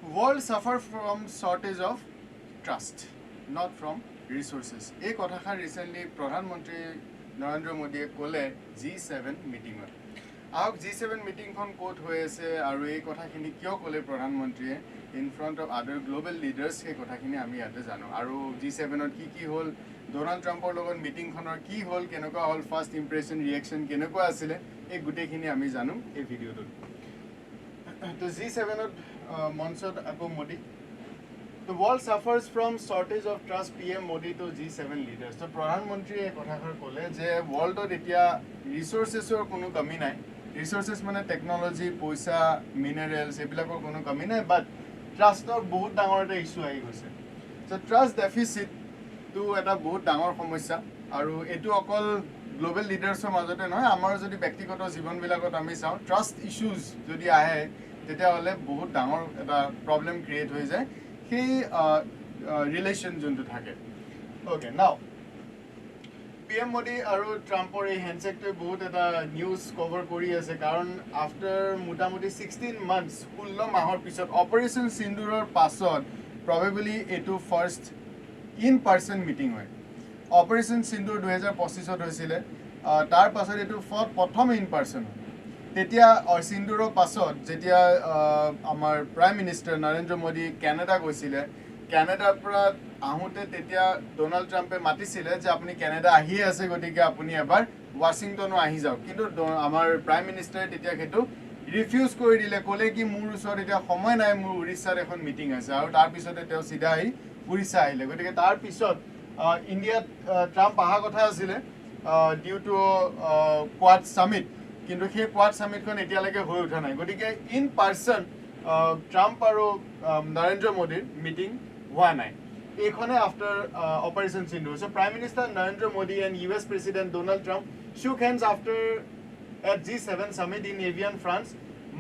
World suffer from shortage of trust, not from resources. এই কথাষাৰ recently প্ৰধানমন্ত্ৰী নৰেন্দ্ৰ মোদীয়ে ক'লে G7 মিটিঙত। আহক G7 মিটিংখন ক'ত হৈ আছে আৰু এই কথাখিনি কিয় ক'লে প্ৰধানমন্ত্ৰীয়ে ইন ফ্ৰণ্ট অফ আদাৰ গ্লোবেল লিডাৰ্ছ সেই কথাখিনি আমি ইয়াতে জানো। আৰু G7ত কি হ'ল, ডোনাল্ড ট্ৰাম্পৰ লগত মিটিংখনৰ কি হ'ল, কেনেকুৱা হ'ল, ফাৰ্ষ্ট ইম্প্ৰেশ্যন ৰিয়েকশ্যন কেনেকুৱা আছিলে, এই গোটেইখিনি আমি জানো এই ভিডিঅ'টোত। তো G7ত মঞ্চত আকৌ Modi. The world suffers from shortage of trust, PM Modi to G7 leaders. So প্ৰধানমন্ত্ৰীয়ে এই কথাষাৰ ক'লে যে ৱৰ্ল্ডত এতিয়া ৰিচোৰ্চেছৰ কোনো কমি নাই। ৰিচোৰ্চেছ মানে টেকন'লজি, পইচা, মিনাৰেলছ এইবিলাকৰ কোনো কমি নাই, বাট ট্ৰাষ্টৰ বহুত ডাঙৰ এটা ইছ্যু আহি গৈছে। চ' ট্ৰাষ্ট ডেফিচিটটো এটা বহুত ডাঙৰ সমস্যা, আৰু এইটো অকল গ্লোবেল লিডাৰ্ছৰ মাজতে নহয়, আমাৰ যদি ব্যক্তিগত জীৱনবিলাকত আমি চাওঁ, ট্ৰাষ্ট ইছ্যুজ যদি আহে তেতিয়াহ'লে বহুত ডাঙৰ এটা প্ৰব্লেম ক্ৰিয়েট হৈ যায় সেই ৰিলেশ্যন যোনটো থাকে। অ'কে, নাও PM মোদী আৰু ট্ৰাম্পৰ এই হেণ্ডশ্বেকটোৱে বহুত এটা নিউজ কভাৰ কৰি আছে, কাৰণ আফটাৰ মোটামুটি 16 মান্থছ 16 মাহৰ পিছত অপাৰেশ্যন সিন্দুৰৰ পাছত প্ৰবেবলি এইটো ফাৰ্ষ্ট ইন পাৰ্চন মিটিং হয়। অপাৰেশ্যন সিন্দুৰ 2025ত হৈছিলে, তাৰ পাছত এইটো প্ৰথম ইন পাৰ্চন হয়। তেতিয়া সিন্দুৰৰ পাছত যেতিয়া আমাৰ prime minister Narendra Modi Canada গৈছিলে, কেনেডাৰ পৰা আহোঁতে তেতিয়া ডোনাল্ড ট্ৰাম্পে মাতিছিলে যে আপুনি কেনেডা আহিয়ে আছে, গতিকে আপুনি এবাৰ ৱাশ্বিংটনো আহি যাওক। কিন্তু আমাৰ প্ৰাইম মিনিষ্টাৰে তেতিয়া সেইটো ৰিফিউজ কৰি দিলে, ক'লে কি মোৰ ওচৰত এতিয়া সময় নাই, মোৰ উৰিষ্যাত এখন মিটিং আছে, আৰু তাৰপিছতে তেওঁ চিধা আহি উৰিষ্যা আহিলে। গতিকে তাৰপিছত ইণ্ডিয়াত ট্ৰাম্প অহা কথা আছিলে ডিউ টু কোৱাড ছামিট, কিন্তু সেই কোৱাড ছামিটখন এতিয়ালৈকে হৈ উঠা নাই। গতিকে ইন পাৰ্চন ট্ৰাম্প আৰু নৰেন্দ্ৰ মোদীৰ মিটিং হোৱা নাই। এইখনে after Operation Sindoor. So' prime minister Narendra Modi and US president Donald Trump shook hands after at G7 summit in Evian, France,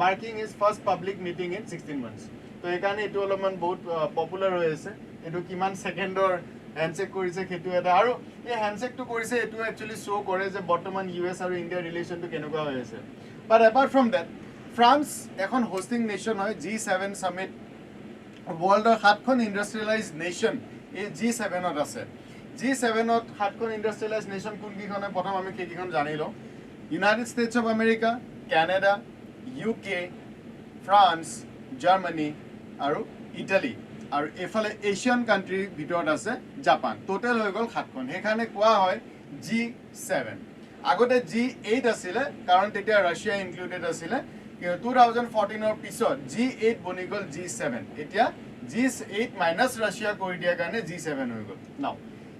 marking his first public meeting in 16 months. তো এইকাৰণে এইটো অলপমান বহুত পপুলাৰ হৈ আছে। এইটো কিমান ছেকেণ্ডৰ হেণ্ডশ্বেক কৰিছে সেইটো এটা, আৰু এই হেণ্ডশ্বেকটো কৰিছে এইটো একচুৱেলি শ্ব' কৰে যে বৰ্তমান US আৰু ইণ্ডিয়াৰ ৰিলেশ্যনটো কেনেকুৱা হৈ আছে। বাট এপাৰ্ট ফ্ৰম ডেট, ফ্ৰান্স এখন হোষ্টিং নেশ্যন হয় G7 ছামিট। ৱৰ্ল্ডৰ 7খন ইণ্ডাষ্ট্ৰিয়েলাইজ নেশ্যন এই G7ত আছে। G7ত 7খন ইণ্ডাষ্ট্ৰিয়েলাইজ নেশ্যন কোনকেইখন হয়, প্ৰথম আমি সেইকেইখন জানি লওঁ। United states of America, Canada, UK, France, Germany আৰু ইটালী, আৰু এইফালে এছিয়ান কাণ্ট্ৰিৰ ভিতৰত আছে জাপান। টোটেল হৈ গ'ল 7খন। সেইকাৰণে কোৱা হয় G7। আগতে G8 আছিলে, কাৰণ তেতিয়া ৰাছিয়া ইনক্লুডেড আছিলে। 2014ৰ পিছত G8 বনি গ'ল G7। এতিয়া G8 মাইনাছ ৰাছিয়া কৰি দিয়াৰ কাৰণে G7 হৈ গ'ল। নাও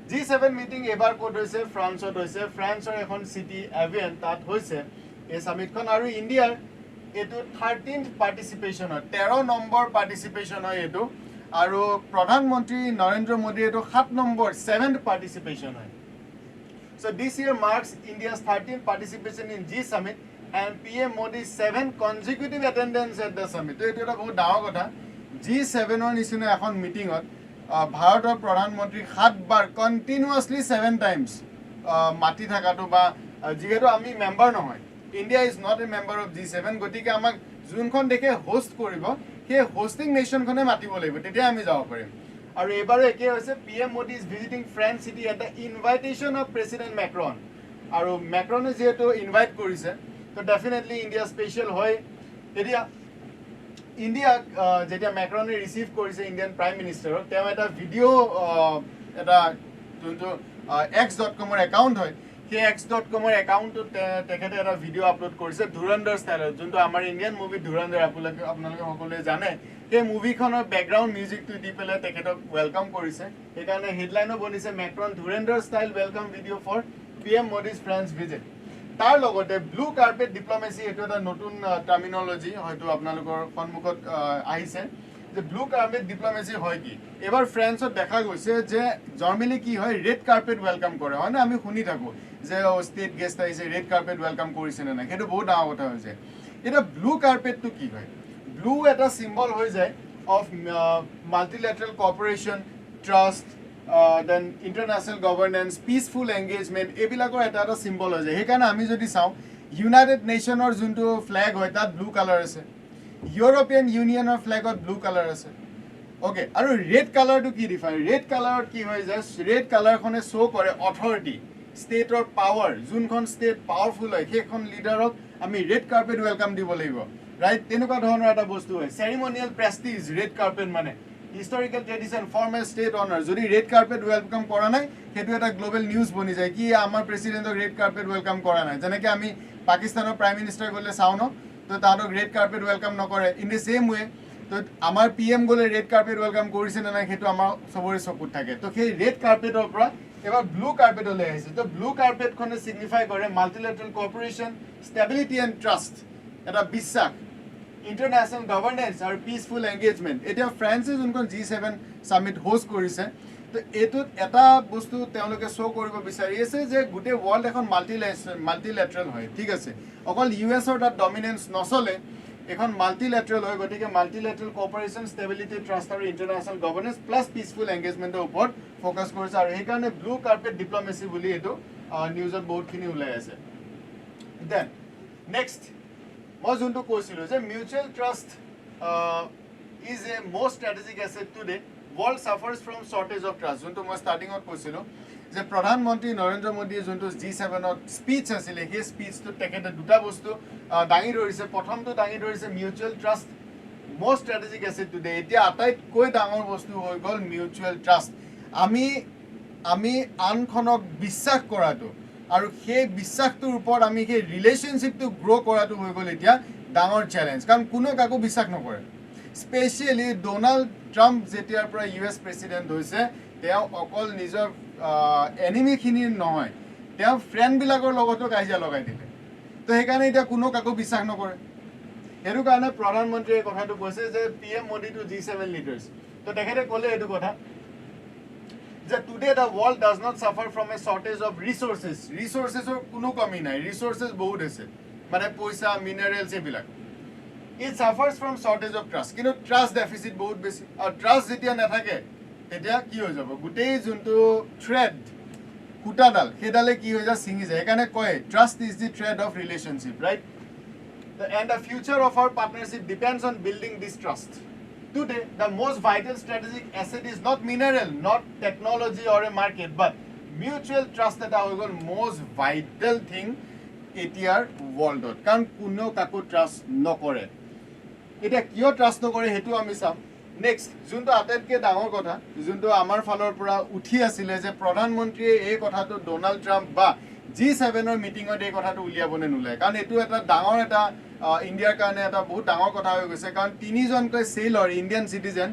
G7 মিটিং এইবাৰ ক'ত হৈছে, ফ্ৰান্সত হৈছে। ফ্ৰান্সৰ এখন চিটি এভিয়ান, তাত হৈছে এই ছামিটখন। আৰু ইণ্ডিয়াৰ এইটো 13th পাৰ্টিচিপেশ্যন হয়, 13 নম্বৰ পাৰ্টিচিপেশ্যন হয় এইটো। আৰু প্ৰধানমন্ত্ৰী নৰেন্দ্ৰ মোদীৰ এইটো 7 নম্বৰ 7th পাৰ্টিচিপেশ্যন হয়। So this year marks India's 13th participation in G Summit and PM Modi's 7th consecutive attendance at the summit. তো এইটো এটা বহুত ডাঙৰ কথা। G7ৰ নিচিনা এখন মিটিঙত ভাৰতৰ প্ৰধানমন্ত্ৰী 7 বাৰ কণ্টিনিউৱাছলি 7 টাইমছ মাতি থকাটো, বা যিহেতু আমি মেম্বাৰ নহয়, India is not a member of G7, গতিকে আমাক যোনখন দেশে হোষ্ট কৰিব সেই হোষ্টিং নেশ্যনখনে মাতিব লাগিব, তেতিয়া আমি যাব পাৰিম। আৰু এইবাৰো একেই হৈছে। PM Modi is visiting French city at the invitation of President Macron, আৰু মেক্ৰনে যিহেতু ইনভাইট কৰিছে, তো ডেফিনেটলি ইণ্ডিয়া স্পেচিয়েল হয়। এতিয়া ইণ্ডিয়াক যেতিয়া মেক্ৰনে ৰিচিভ কৰিছে ইণ্ডিয়ান প্ৰাইম মিনিষ্টাৰক, তেওঁ এটা ভিডিঅ' এটা যোনটো x.com একাউণ্ট হয়, সেই x.com একাউণ্টটোত তেখেতে এটা ভিডিঅ' আপলোড কৰিছে ধুৰন্ধৰ ষ্টাইলত, যোনটো আমাৰ ইণ্ডিয়ান মুভি ধুৰন্ধৰ আপোনালোকে সকলোৱে জানে। সেই মুভিখনৰ বেকগ্ৰাউণ্ড মিউজিকটো দি পেলাই তেখেতক ৱেলকাম কৰিছে। সেইকাৰণে হেডলাইনো বনিছে মেক্ৰন ধুৰন্ধৰ style welcome video' for PM Modi's France visit. তাৰ লগতে ব্লু কাৰ্পেট ডিপ্ল'মেচি, এইটো এটা নতুন টাৰ্মিনলজি হয়তো আপোনালোকৰ সন্মুখত আহিছে যে ব্লু কাৰ্পেট ডিপ্ল'মেচি হয় কি। এইবাৰ ফ্ৰেন্সত দেখা গৈছে যে নৰ্মেলি কি হয়, ৰেড কাৰ্পেট ৱেলকাম কৰে, হয় না? আমি শুনি থাকোঁ যে ষ্টেট গেষ্ট আহিছে, ৰেড কাৰ্পেট ৱেলকাম কৰিছে নে নাই, সেইটো বহুত ডাঙৰ কথা হৈছে। এতিয়া ব্লু কাৰ্পেটটো কি হয়? ব্লু এটা চিম্বল হৈ যায় of multilateral cooperation, trust, then international governance, peaceful engagement, এইবিলাকৰ এটা এটা চিম্বল হৈ যায়। সেইকাৰণে আমি যদি চাওঁ ইউনাইটেড নেশ্যনৰ যোনটো ফ্লেগ হয় তাত ব্লু কালাৰ আছে, ইউৰোপিয়ান ইউনিয়নৰ ফ্লেগত ব্লু কালাৰ আছে ওকে আৰু ৰেড কালাৰটো কি ডিফাইন ৰেড কালাৰত কি হয় যে ৰেড কালাৰখনে শ্ব' কৰে অথৰিটি ষ্টেটৰ পাৱাৰ যোনখন ষ্টেট পাৱাৰফুল হয় সেইখন লিডাৰক আমি ৰেড কাৰ্পেট ৱেলকাম দিব লাগিব ৰাইট তেনেকুৱা ধৰণৰ এটা বস্তু হয় চেৰিমনিয়েল প্ৰেষ্টিজ ৰেড কাৰ্পেট মানে হিষ্টৰিকেল ট্ৰেডিশ্যন ফৰ্মেল ষ্টেট অনাৰ যদি ৰেড কাৰ্পেট ৱেলকাম কৰা নাই সেইটো এটা গ্ল'বেল নিউজ বনি যায় কি আমাৰ প্ৰেচিডেণ্টক ৰেড কাৰ্পেট ৱেলকাম কৰা নাই যেনেকৈ আমি পাকিস্তানৰ প্ৰাইম মিনিষ্টাৰ গ'লে চাওঁ ন তো তাহাঁতক ৰেড কাৰ্পেট ৱেলকাম নকৰে ইন দ্য ছেইম ৱে তো আমাৰ PM গ'লে ৰেড কাৰ্পেট ৱেলকাম কৰিছে নে নাই সেইটো আমাৰ চবৰে চকুত থাকে তো সেই ৰেড কাৰ্পেটৰ পৰা এবাৰ ব্লু কাৰ্পেটলৈ আহিছে তো ব্লু কাৰ্পেটখনে ছিগনিফাই কৰে multilateral corporation stability and trust এটা বিশ্বাস ইণ্টাৰনেশ্যনেল গভৰ্নেন্স আৰু পিচফুল এংগেজমেণ্ট এতিয়া ফ্ৰান্সে যোনখন G7 ছামিট হোষ্ট কৰিছে তো এইটোত এটা বস্তু তেওঁলোকে শ্ব' কৰিব বিচাৰি আছে যে গোটেই ৱৰ্ল্ড এখন মাল্টিলেটাৰেল হয় ঠিক আছে অকল US-ৰ তাত ডমিনেন্স নচলে এখন মাল্টিলেটাৰেল হয় গতিকে মাল্টিলেটাৰেল কৰ্পৰেশ্যন ষ্টেবিলিটি ট্ৰাষ্ট আৰু ইণ্টাৰনেশ্যনেল গভৰ্নেন্স প্লাছ পিচফুল এংগেজমেণ্টৰ ওপৰত ফ'কাছ কৰিছে আৰু সেইকাৰণে ব্লু কাৰ্পেট ডিপ্ল'মেচি বুলি এইটো নিউজত বহুতখিনি ওলাই আছে দেন নেক্সট মই যোনটো কৈছিলোঁ যে mutual trust is a most strategic asset today world suffers from shortage of trust যোনটো মই ষ্টাৰ্টিঙত কৈছিলোঁ যে প্ৰধানমন্ত্ৰী নৰেন্দ্ৰ মোদীয়ে যোনটো G7ত স্পীচ আছিলে সেই স্পীচটোত তেখেতে দুটা বস্তু দাঙি ধৰিছে প্ৰথমটো দাঙি ধৰিছে mutual trust most strategic asset today এতিয়া আটাইতকৈ ডাঙৰ বস্তু হৈ গ'ল মিউচুৱেল ট্ৰাষ্ট আমি আনখনক বিশ্বাস কৰাটো আৰু সেই বিশ্বাসটোৰ ওপৰত আমি সেই ৰিলেশ্যনশ্বিপটো গ্ৰ' কৰাটো হৈ গ'ল এতিয়া ডাঙৰ চেলেঞ্জ কাৰণ কোনো কাকো বিশ্বাস নকৰে স্পেচিয়েলি ডোনাল্ড ট্ৰাম্প যেতিয়াৰ পৰা US প্ৰেচিডেণ্ট হৈছে তেওঁ অকল নিজৰ এনিমিখিনিৰ নহয় তেওঁ ফ্ৰেণ্ডবিলাকৰ লগতো কাজিয়া লগাই দিলে তো সেইকাৰণে এতিয়া কোনো কাকো বিশ্বাস নকৰে সেইটো কাৰণে প্ৰধানমন্ত্ৰীয়ে কথাটো কৈছে যে PM Modi two G7 leaders তো তেখেতে ক'লে এইটো কথা যে today the world does not suffer from a shortage of ৰিচোৰ্চেছৰ কোনো কমি নাই ৰিচোৰ্চেছ বহুত আছে মানে পইচা মিনাৰেলছ এইবিলাক it suffers from shortage of trust কিন্তু ট্ৰাষ্ট ডেফিচিট বহুত বেছি আৰু ট্ৰাষ্ট যেতিয়া নাথাকে তেতিয়া কি হৈ যাব গোটেই যোনটো থ্ৰেড সূতাডাল সেইডালে কি হৈ যায় ছিঙি যায় সেইকাৰণে কয় trust is the thread of relationship right and the future of our partnership depends on building this trust Today, the most vital strategic asset is not mineral, not technology or a market, but mutual trust that is the most vital thing in the world. Because kuno kako trust no kore. Eta kyo trust no kore hetu ami sam. Next, junto atetke dangor kotha, junto amar falor pura uthi asile je pradhan mantri ei kotha to Donald Trump ba G7 meeting ot ei kotha to uliabone nulai. Karon etu eta dangor eta ইণ্ডিয়াৰ কাৰণে এটা বহুত ডাঙৰ কথা হৈ গৈছে কাৰণ তিনিজনকৈ চেইলৰ ইণ্ডিয়ান চিটিজেন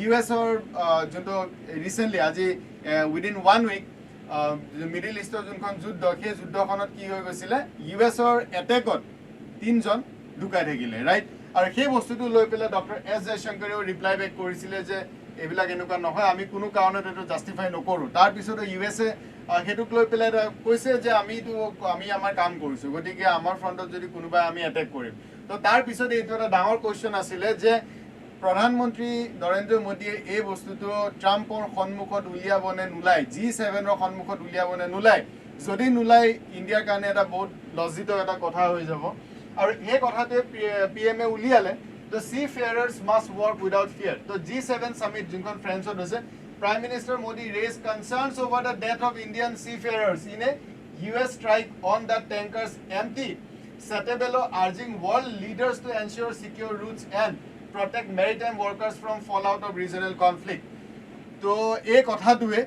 US-ৰ যোনটো ৰিচেণ্টলি আজি উইদিন 1 উইক মিডিল ইষ্টৰ যোনখন যুদ্ধ সেই যুদ্ধখনত কি হৈ গৈছিলে US-ৰ এটেকত 3জন ঢুকাই থাকিলে ৰাইট আৰু সেই বস্তুটো লৈ পেলাই ডক্টৰ S জয়শংকৰেও ৰিপ্লাই বেক কৰিছিলে যে এইবিলাক এনেকুৱা নহয় আমি কোনো কাৰণত এইটো জাষ্টিফাই নকৰোঁ তাৰপিছতো US-এ সেইটোক লৈ পেলাই কৈছে যে আমি আমাৰ কাম কৰিছোঁ গতিকে আমাৰ ফ্ৰণ্টত যদি কোনোবাই আমি এটেক কৰিম তো তাৰপিছত এইটো এটা ডাঙৰ কুৱেশ্যন আছিলে যে প্ৰধানমন্ত্ৰী নৰেন্দ্ৰ মোদীয়ে এই বস্তুটো ট্ৰাম্পৰ সন্মুখত উলিয়াবনে নোলায় G7ৰ সন্মুখত উলিয়াবনে নোলায় যদি নোলায় ইণ্ডিয়াৰ কাৰণে এটা বহুত লজ্জিত এটা কথা হৈ যাব আৰু এই কথাটোৱে PM-এ উলিয়ালে তো seafarers must work without fear তো G7 summit যোনখন ফ্ৰেন্সত হৈছে Prime Minister Modi raised concerns over the death of Indian seafarers in a US strike on the tankers MT Satebello urging world leaders to ensure secure routes and protect maritime workers from fallout of regional conflict. So, এই কথাটোৱে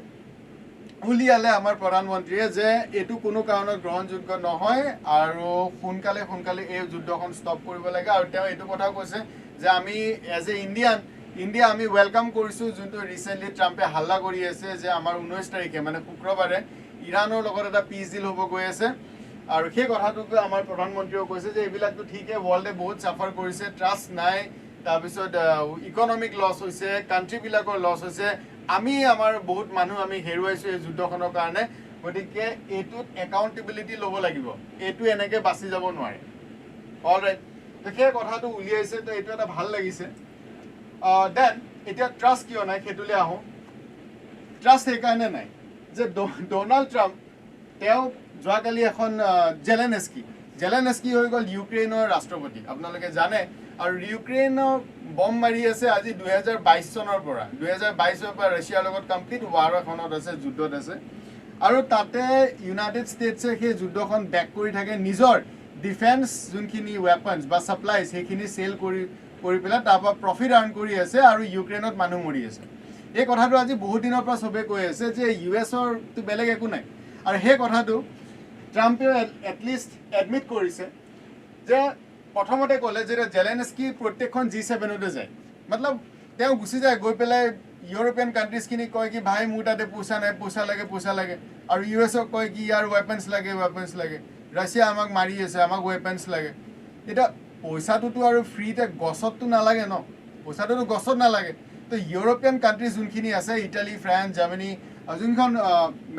উলিয়ালে আমাৰ প্ৰধানমন্ত্ৰীয়ে যে এইটো কোনো কাৰণত গ্ৰহণযোগ্য নহয় আৰু সোনকালে এই যুদ্ধখন ষ্টপ কৰিব লাগে আৰু তেওঁ এইটো কথা কৈছে যে আমি এজ এ ইণ্ডিয়া আমি ৱেলকাম কৰিছোঁ যোনটো ৰিচেণ্টলি ট্ৰাম্পে হাল্লা কৰি আছে যে আমাৰ 19 তাৰিখে মানে শুক্ৰবাৰে ইৰাণৰ লগত এটা পিচ ডিল হ'ব গৈ আছে আৰু সেই কথাটোকে আমাৰ প্ৰধানমন্ত্ৰীয়ে কৈছে যে এইবিলাকতো ঠিকে ৱৰ্ল্ডে বহুত ছাফাৰ কৰিছে ট্ৰাষ্ট নাই তাৰপিছত ইকনমিক লছ হৈছে কাণ্ট্ৰিবিলাকৰ লছ হৈছে আমি আমাৰ বহুত মানুহ আমি হেৰুৱাইছোঁ এই যুদ্ধখনৰ কাৰণে গতিকে এইটোত একাউণ্টেবিলিটি ল'ব লাগিব এইটো এনেকৈ বাচি যাব নোৱাৰে অলৰাইট তো সেই কথাটো উলিয়াইছে তো এইটো এটা ভাল লাগিছে দেন এতিয়া ট্ৰাষ্ট কিয় নাই সেইটোলৈ আহোঁ ট্ৰাষ্ট সেইকাৰণে নাই যে ডোনাল্ড ট্ৰাম্প তেওঁ যোৱাকালি এখন জেলেনস্কি হৈ গ'ল ইউক্ৰেইনৰ ৰাষ্ট্ৰপতি আপোনালোকে জানে আৰু ইউক্ৰেইনৰ বম মাৰি আছে আজি 2022 চনৰ পৰা 2022ৰ পৰা ৰাছিয়াৰ লগত কমপ্লিট ৱাৰ এখনত আছে যুদ্ধত আছে আৰু তাতে ইউনাইটেড ষ্টেটছে সেই যুদ্ধখন বেক কৰি থাকে নিজৰ ডিফেন্স যোনখিনি ৱেপনছ বা ছাপ্লাইজ সেইখিনি চেল কৰি পেলাই তাৰপৰা প্ৰফিট আৰ্ণ কৰি আছে আৰু ইউক্ৰেইনত মানুহ মৰি আছে এই কথাটো আজি বহুত দিনৰ পৰা চবেই কৈ আছে যে ইউএছৰটো বেলেগ একো নাই আৰু সেই কথাটো ট্ৰাম্পে এটলিষ্ট এডমিট কৰিছে যে প্ৰথমতে ক'লে যে জেলেনস্কি প্ৰত্যেকখন G7তে যায় মতলব তেওঁ গুচি যায় গৈ পেলাই ইউৰোপিয়ান কাণ্ট্ৰিজখিনি কয় কি ভাই মোৰ তাতে পইচা নাই পইচা লাগে আৰু ইউএছক কয় কি ইয়াৰ ৱেপনছ লাগে ৰাছিয়া আমাক মাৰি আছে আমাক ৱেপনছ লাগে এটা পইচাটোতো আৰু ফ্ৰীতে গছততো নালাগে ন পইচাটোতো গছত নালাগে তো ইউৰোপিয়ান কাণ্ট্ৰিজ যোনখিনি আছে ইটালী ফ্ৰান্স জাৰ্মানী যোনখন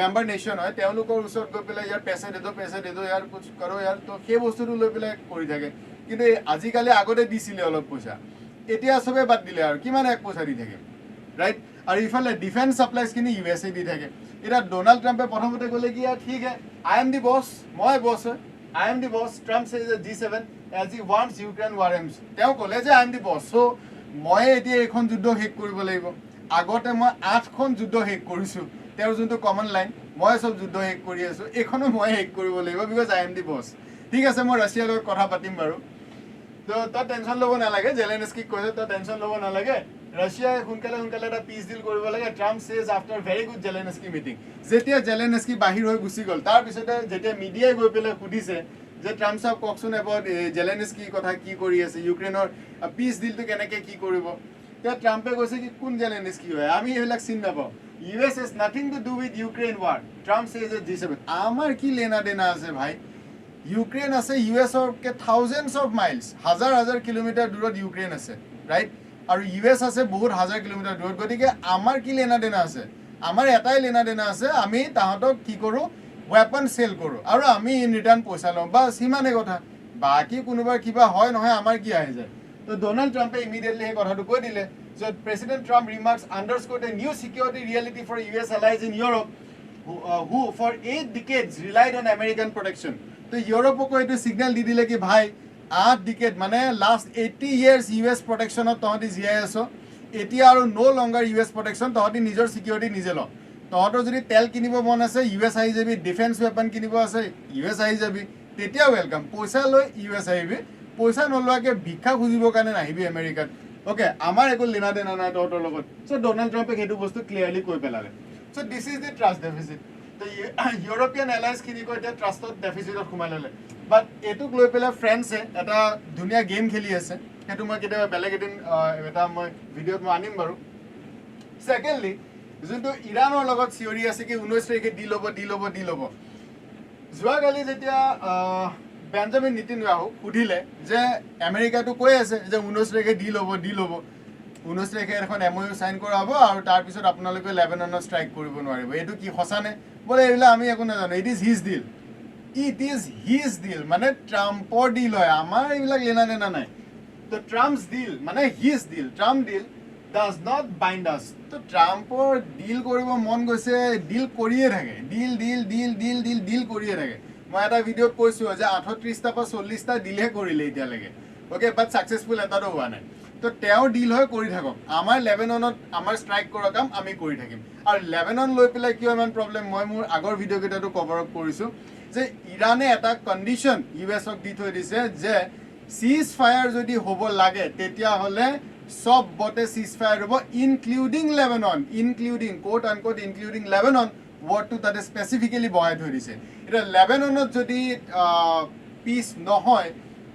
মেম্বাৰ নেশ্যন হয় তেওঁলোকৰ ওচৰত গৈ পেলাই ইয়াৰ পেচা দেদো ইয়াৰ কুছ কৰো ইয়াৰ তো সেই বস্তুটো লৈ পেলাই কৰি থাকে কিন্তু আজিকালি আগতে দিছিলে অলপ পইচা এতিয়া চবে বাদ দিলে আৰু কিমান এক পইচা দি থাকে ৰাইট আৰু ইফালে ডিফেন্স ছাপ্লাইজখিনি USA দি থাকে এটা ডোনাল্ড ট্ৰাম্পে প্ৰথমতে ক'লে কি ঠিক আছে আই এম দি বছ মই বছ হয় I am the boss Trump চেজ G7 as he wants Ukraine war ends তেওঁ ক'লে যে আই এম দি বছ চ' মই এতিয়া এইখন যুদ্ধ শেষ কৰিব লাগিব আগতে মই 8খন যুদ্ধ শেষ কৰিছোঁ তেওঁৰ যোনটো কমন লাইন মই চব যুদ্ধ শেষ কৰি আছোঁ এইখনো মই শেষ কৰিব লাগিব বিকজ আই এম দি বছ ঠিক আছে মই ৰাছিয়াৰ লগত কথা পাতিম বাৰু তো তই টেনশ্যন ল'ব নালাগে জেলেনস্কিক কৈছে তই টেনশ্যন ল'ব নালাগে ৰাছিয়াই সোনকালে এটা পিচ ডিল কৰিব লাগে ট্ৰাম্প চেজ after very good Zelensky meeting যেতিয়া জেলেনস্কি বাহিৰ হৈ গুচি গ'ল তাৰপিছতে যেতিয়া মিডিয়াই গৈ পেলাই সুধিছে যে ট্ৰাম্প চাওক কওকচোন এবাউট জেলেনস্কি কথা কি কৰি আছে ইউক্ৰেইনৰ পিচ ডিলটো কেনেকৈ কি কৰিব তেতিয়া ট্ৰাম্পে কৈছে কি কোন জেলেনস্কি হয় আমি এইবিলাক চিনি নাপাওঁ US has nothing to do with Ukraine war Trump চেজ G7 আমাৰ কি লেনা দেনা আছে ভাই ইউক্ৰেইন আছে US-ৰ থাউজেণ্ডছ অফ মাইলছ হাজাৰ কিলোমিটাৰ দূৰত ইউক্ৰেইন আছে ৰাইট আৰু US আছে বহুত হাজাৰ কিলোমিটাৰ দূৰত গতিকে আমাৰ কি লেনা দেনা আছে আমাৰ এটাই লেনা দেনা আছে আমি তাহাঁতক কি কৰোঁ ৱেপন চেল কৰোঁ আৰু আমি ইন ৰিটাৰ্ণ পইচা লওঁ বা সিমানে কথা বাকী কোনোবা কিবা হয় নহয় আমাৰ কি আহি যায় তো ডোনাল্ড ট্ৰাম্পে ইমিডিয়েটলি সেই কথাটো কৈ দিলে যে president Trump remarks underscored a new security reality for US allies in Europe who for 8 decades relied on American protection তো ইউৰোপকো এইটো সিগনেল দি দিলে কি ভাই 8 ডিকেড মানে লাষ্ট 80 ইয়াৰ্ছ US প্ৰটেকশ্যনত তহঁতি জীয়াই আছ এতিয়া আৰু নো লংগাৰ US প্ৰটেকশ্যন তহঁতি নিজৰ চিকিউৰিটি নিজে ল তহঁতৰ যদি তেল কিনিব মন আছে US আহি যাবি ডিফেন্স ৱেপন কিনিব আছে US আহি যাবি তেতিয়া ৱেলকাম পইচা লৈ US আহিবি পইচা নলোৱাকৈ ভিক্ষা খুজিবৰ কাৰণে নাহিবি আমেৰিকাত অ'কে আমাৰ একো লেনা দেনা নাই তহঁতৰ লগত চ' ডোনাল্ড ট্ৰাম্পে সেইটো বস্তু ক্লিয়াৰলি কৈ পেলালে so' this is the trust deficit to European এলায়েন্সখিনি কৈ এতিয়া ট্ৰাষ্টত ডেফিচিটত সোমাই ল'লে বাট এইটোক লৈ পেলাই ফ্ৰেণ্ডছে এটা ধুনীয়া গেম খেলি আছে সেইটো মই কেতিয়াবা বেলেগ এদিন এটা মই ভিডিঅ'ত মই আনিম বাৰু ছেকেণ্ডলি যোনটো ইৰাণৰ লগত চিঞৰি আছে কি 19 তাৰিখে দি ল'ব যোৱাকালি যেতিয়া বেঞ্জামিন নেতানিয়াহু সুধিলে যে আমেৰিকাটো কৈ আছে যে 19 তাৰিখে দি ল'ব 19 তাৰিখে এখন MOU চাইন কৰা হ'ব আৰু তাৰপিছত আপোনালোকে লেবাননত ষ্ট্ৰাইক কৰিব নোৱাৰিব এইটো কি সঁচানে বোলে এইবিলাক আমি একো নাজানো ইট ইজ হিজ ডিল মানে ট্ৰাম্পৰ ডিল হয় আমাৰ এইবিলাক লেনা দেনা নাই তো ট্ৰাম্পছ ডিল মানে his deal Trump deal does not bind us to ট্ৰাম্পৰ ডিল কৰিব মন গৈছে ডিল কৰিয়ে থাকে ডিল কৰিয়ে থাকে মই এটা ভিডিঅ'ত কৈছোঁ যে 38টা পৰা 40টা ডিলহে কৰিলে এতিয়ালৈকে অ'কে বাট ছাকচেছফুল এটাতো হোৱা নাই তো তেওঁ ডিল হৈ কৰি থাকক আমাৰ লেবাননত আমাৰ ষ্ট্ৰাইক কৰা কাম আমি কৰি থাকিম আৰু লেবানন লৈ পেলাই কিয় ইমান প্ৰব্লেম মই মোৰ আগৰ ভিডিঅ'কেইটাতো কভাৰ আপ কৰিছোঁ যে ইৰাণে এটা কণ্ডিশ্যন US-ক দি থৈ দিছে যে চিজ ফায়াৰ যদি হ'ব লাগে তেতিয়াহ'লে চবতে চিজ ফায়াৰ হ'ব including Lebanon quote unquote including Lebanon ৱৰ্ডটো তাতে স্পেচিফিকেলি বহাই থৈ দিছে এতিয়া লেবাননত যদি পিচ নহয়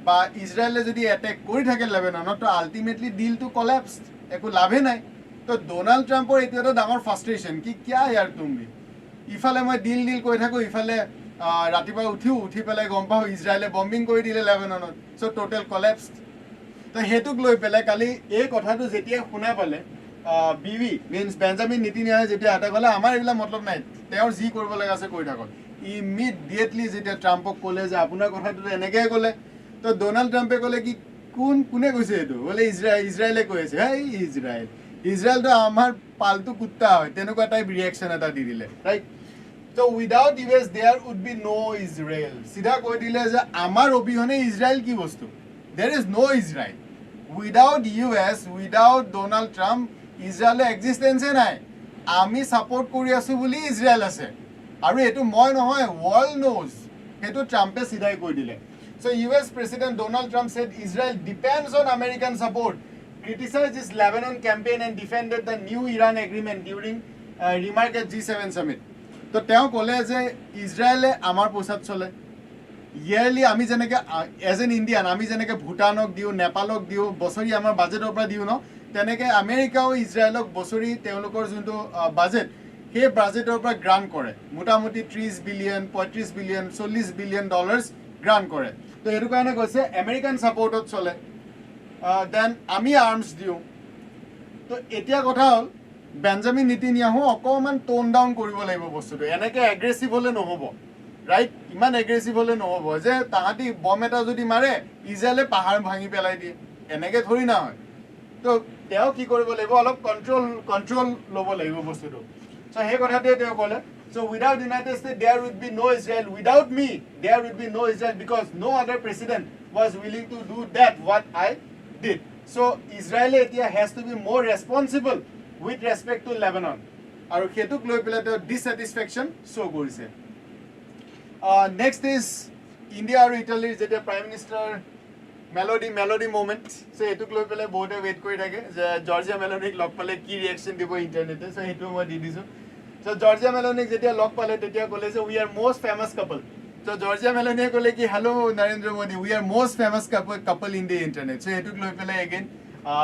বা ইজৰাইলে যদি এটেক কৰি থাকে লেবাননত তো আল্টিমেটলি ডিলটো কলেপছ একো লাভে নাই তো ডোনাল্ড ট্ৰাম্পৰ এইটো এটা ডাঙৰ ফ্ৰাষ্ট্ৰেশ্যন কি কিয়া ইয়াৰ তুমি ইফালে মই ডিল কৈ থাকোঁ ইফালে ৰাতিপুৱা উঠি পেলাই গম পাওঁ ইজৰাইলে বম্বিং কৰি দিলে লেবাননত চ' টোটেল কলেপছ তো সেইটোক লৈ পেলাই কালি এই কথাটো যেতিয়া শুনা পালে বিবি মিনছ বেঞ্জামিন নেতানিয়াহুৱে যেতিয়া এটা ক'লে আমাৰ এইবিলাক মতলব নাই তেওঁৰ যি কৰিব লগা আছে কৰি থাকক ইমিডিয়েটলি যেতিয়া ট্ৰাম্পক ক'লে যে আপোনাৰ কথাটো এনেকৈ ক'লে তো ডোনাল্ড ট্ৰাম্পে ক'লে কি কোনে কৈছে এইটো বোলে ইজৰাইলে কৈ আছে হেই ইজৰাইলটো আমাৰ পালটো কুত্তা হয় তেনেকুৱা টাইপ ৰিয়েকশ্যন এটা দি দিলে right So without US there would be no Israel. Sida koi dile je amar obihone Israel ki bostu. There is no Israel. Without US, without Donald Trump, Israel existence nai. Ami support kori asu boli Israel ase. Aru etu moi nohoy, world knows. Etu Trump e sidai koi dile. So US President Donald Trump said Israel depends on American support. Criticized his Lebanon campaign and defended the new Iran agreement during remark at G7 summit. তো তেওঁ ক'লে যে ইজৰাইলে আমাৰ পইচাত চলে yearly আমি যেনেকৈ এজ এন ইণ্ডিয়ান আমি যেনেকৈ ভূটানক দিওঁ নেপালক দিওঁ বছৰি আমাৰ বাজেটৰ পৰা দিওঁ ন তেনেকৈ আমেৰিকাও ইজৰাইলক বছৰি তেওঁলোকৰ যোনটো বাজেট সেই বাজেটৰ পৰা গ্ৰাণ্ট কৰে মোটামুটি 30 billion 35 billion 40 billion dollars grant কৰে তো সেইটো কাৰণে কৈছে আমেৰিকান ছাপৰ্টত চলে দেন আমি আৰ্মছ দিওঁ তো এতিয়া কথা হ'ল বেঞ্জামিন নেতানিয়াহু অকমান টোন ডাউন কৰিব লাগিব বস্তুটো এনেকৈ এগ্ৰেছিভ হ'লে নহ'ব ৰাইট ইমান এগ্ৰেছিভ হ'লে নহ'ব যে তাহাঁতি বম এটা যদি মাৰে ইজৰাইলে পাহাৰ ভাঙি পেলাই দিয়ে এনেকৈ ধৰি না হয় তো তেওঁ কি কৰিব লাগিব অলপ কণ্ট্ৰল ল'ব লাগিব বস্তুটো চ' সেই কথাটোৱে তেওঁ ক'লে so' without United State there would be no' Israel without me there would be no' Israel because no' other president was willing to do that what I did so' ইজৰাইলে এতিয়া has to be more responsible with respect to Lebanon. আৰু হেতুক লৈ পেলাই তেওঁ ডিসস্যাটিসফেকশন শো কৰিছে next is India আৰু ইটালীৰ যেতিয়া prime minister Melodi moment so হেতুক লৈ পেলাই বহুতে ৱেইট কৰি থাকে যে জৰ্জিয়া মেলোনিক লগ পালে কি ৰিয়েকশন দিব ইন্টাৰনেটে সো হেতু মই দি দিছো সো জৰ্জিয়া মেলোনিক যেতিয়া লগ পালে তেতিয়া ক'লে যে we are most famous couple so Giorgia মেলোনিয়ে ক'লে কি hello' Narendra Modi we are most famous couple in the internet so হেতুক লৈ পেলাই এগেইন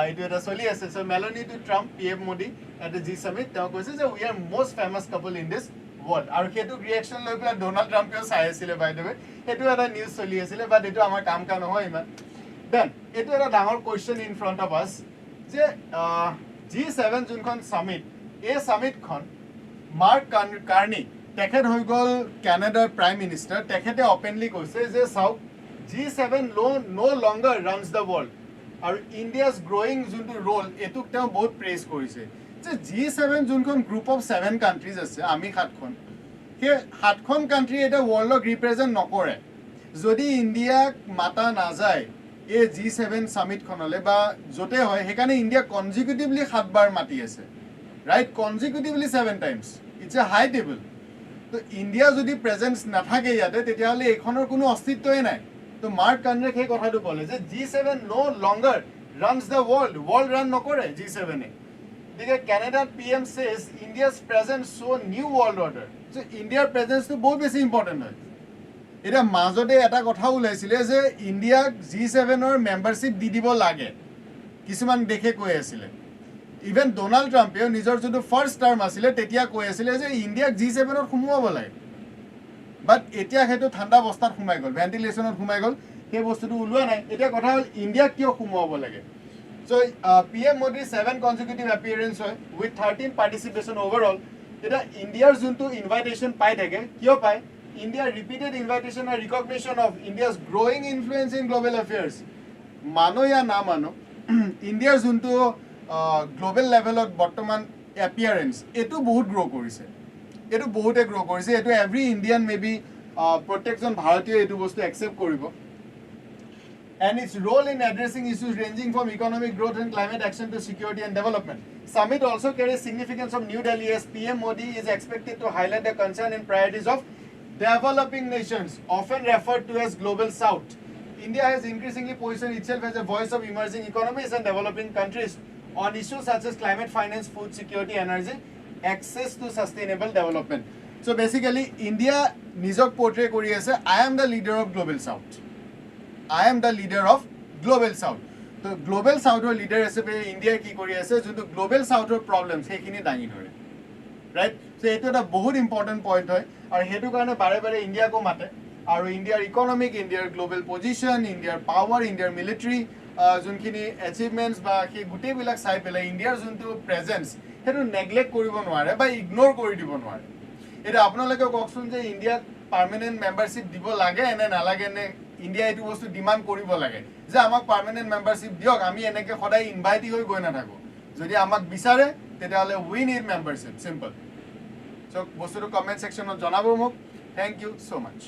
it was চলি আছে so Melanie to Trump PM Modi at the G summit তেওঁ কৈছে যে we are most famous couple in this world আৰু হেতু ৰিঅ্যাকশন লৈ পেলাই ডোনাল্ড ট্ৰাম্পেও চাই আছিল বাই দ্য ৱে হেতু এটা নিউজ চলি আছিল বাট এটো আমাৰ কাম কা নহয় ইমান দেন এটো এটা ডাঙৰ question in front of us যে G7 যোনখন সামিট এই সামিটখন মাৰ্ক কাৰ্নি তেখেত হৈ গ'ল কানাডাৰ প্ৰাইম মিনিষ্টাৰ তেখেতে ওপেনলি কৈছে যে চাওক G7 no longer runs the world আৰু ইণ্ডিয়াজ গ্ৰোইং যোনটো ৰোল এটুক তেওঁ বহুত প্ৰেজ কৰিছে যে G7 যোনখন গ্ৰুপ অফ 7 কান্ট্ৰিজ আছে আমি 7খন সেই 7খন কান্ট্ৰি এটা ৱৰ্ল্ডক ৰিপ্ৰেজেন্ট নকৰে যদি ইণ্ডিয়াক মাতা নাযায় এই G7 সামিটখনলে বা যতে হয় হেকানে ইণ্ডিয়া কনজিকিউটিভলি 7 বাৰ মাতি আছে right consecutively 7 times it's a high table তো ইণ্ডিয়া যদি প্ৰেজেন্স নাথাকে ইয়াতে তেতিয়াহলে এখনৰ কোনো অস্তিত্বই নাই তো মার্ক কানরে সেই কথাটো বলে যে G7 no longer runs the world run নকৰে G7 এ দিকে কানাডাৰ PM says India's presence so new world order so India's presence তো বহুত বেছি ইম্পৰ্টেন্ট হয় এটা মাজতে এটা কথা ওলাইছিল যে ইণ্ডিয়াক G7 ৰ মেম্বাৰশিপ দি দিব লাগে কিছুমান দেখে কৈ আছিল ইভেন ডোনাল্ড ট্ৰাম্পেও নিজৰ যোনটো ফাৰ্স্ট টাৰ্ম আছিল তেতিয়া কৈ আছিল যে ইণ্ডিয়াক G7 ৰ সোমোৱাব লাগে বাট এতিয়া হেতু ঠান্ডা অৱস্থাত ঘুমাই গল ভেন্টিলেশনত ঘুমাই গল সেই বস্তুটো উলুৱা নাই এতিয়া কথা হল ইণ্ডিয়া কিয় ঘুমাব লাগে so PM Modi 7 consecutive appearance হয় উইথ 13 পাৰ্টিসিপেশন ওভাৰঅল এটা ইণ্ডিয়াৰ যোনটো ইনভাইটেশন পাই থাকে কিয় পায় ইণ্ডিয়াৰ ৰিপিটেড ইনভাইটেশন আৰু recognition of India's growing influence in global affairs মানো या না মানো ইণ্ডিয়াৰ যোনটো গ্লোবাল লেভেলত বৰ্তমান এপিয়াৰেন্স এটো বহুত গ্ৰো কৰিছে এটো বহুতে গ্ৰো কৰিছে এটো এভৰি ইণ্ডিয়ান মেবি প্ৰটেকশন ভাৰতীয় এটো বস্তু একসেপ্ট কৰিব and its role in addressing issues ranging from economic growth and climate action to security and development. Summit also carries significance of New Delhi as PM Modi is expected to highlight the concern and priorities of developing nations, often referred to as Global South. India has increasingly positioned itself as a voice of emerging economies and developing countries on issues such as climate finance, food security, energy, access to sustainable development. So basically, India nijok portray kori ase, I am the leader of Global South. I am the leader of Global South. So Global South or leader hisabe India ki kori ase jonto Global South or problems hekhini dangi dhore. Right? So eto eta bahut important point hoy aru hetu karone bare bare India ko mate aru India's economic, India's global position, India's power, India's military jonkhini achievements ba he gute bilak sai pela India's jonto presence hetu neglect koribo nware ba ignore kori dibo nware. Eta apnalake kokson je India permanent membership dibo lage ene na lage ne India এটো বস্তু demand কৰিব লাগে যে আমাক permanent membership দিওক আমি এনেকে সদায় invitee হৈ গৈ না থাকো যদি আমাক বিচাৰে তেতিয়াহলে উই নিড মেম্বারশিপ সিম্পল সো বস্তুটো কমেন্ট সেকশনত জনাব মোক থ্যাংক ইউ সো মাচ